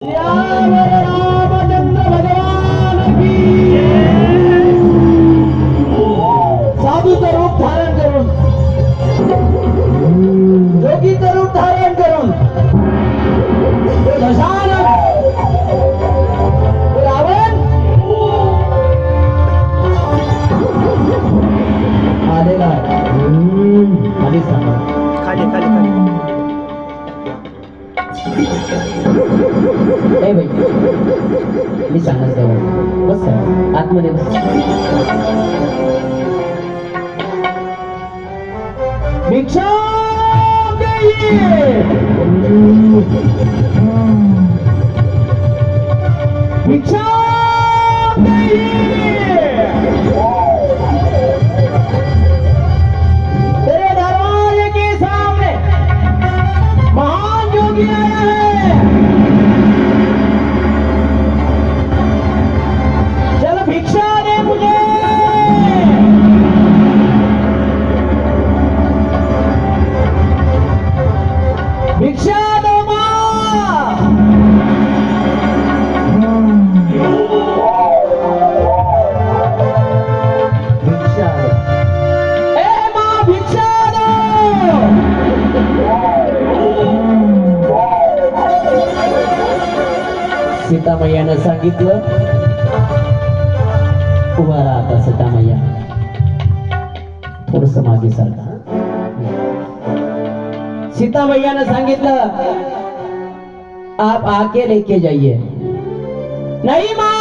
रामचंद्र भगवान की साधूचं रूप धारण करून जोगीचं रूप धारण करून दशानन रावण आलेला आहे. खाली सांगा खाली खाली खाली ए बाई मी सांगत जाऊ बस आतमध्ये बस. भिक्षा भिक्षा तेरे दरवाजे के सामने महान योगी आया है. चल भिक्षा दे मुझे. भिक्षा दो माँ. भिक्षा दो. ए माँ भिक्षा दो. सीतामैयानं सांगितलं उभा राहा आता सीतामैया थोडस मागे सरका. सीतामैयानं सांगितलं आप आके लेके जाइए. नहीं माँ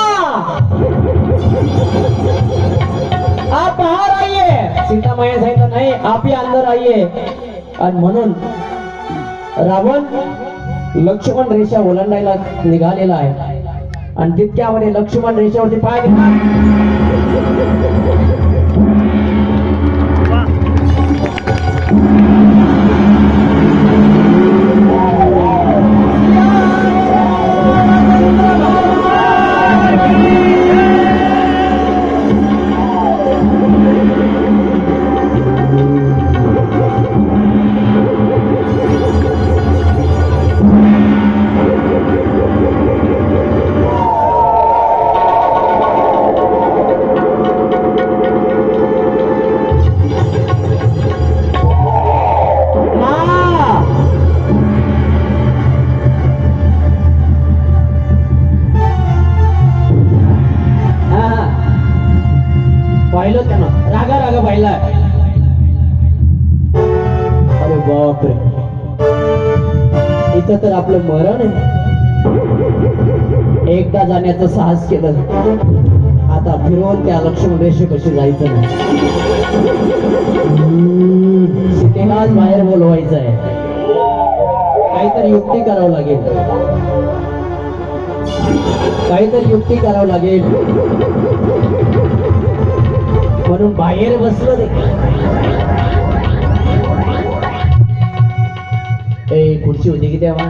आप बाहर आइए. सीतामैया सांगितलं नाही आप ही अंदर आइए. आणि म्हणून रावण लक्ष्मण रेषा ओलांडायला निघालेला आहे आणि तितक्यामध्ये लक्ष्मण रेषेवरती पाय दिला. पाहिलं त्यानं रागा रागा पाहिला. अरे बापरे इथं तर आपलं मरण आहे. एकदा जाण्याचं साहस केलं आता फिरवून त्या लक्ष्मण रेषेपाशी जायचं नाही. सीतेलाच बाहेर बोलवायचं आहे. काहीतरी युक्ती करावं लागेल. काहीतरी युक्ती करावं लागेल म्हणून बाहेर बसलो देखील. ए खुर्ची होती की तेव्हा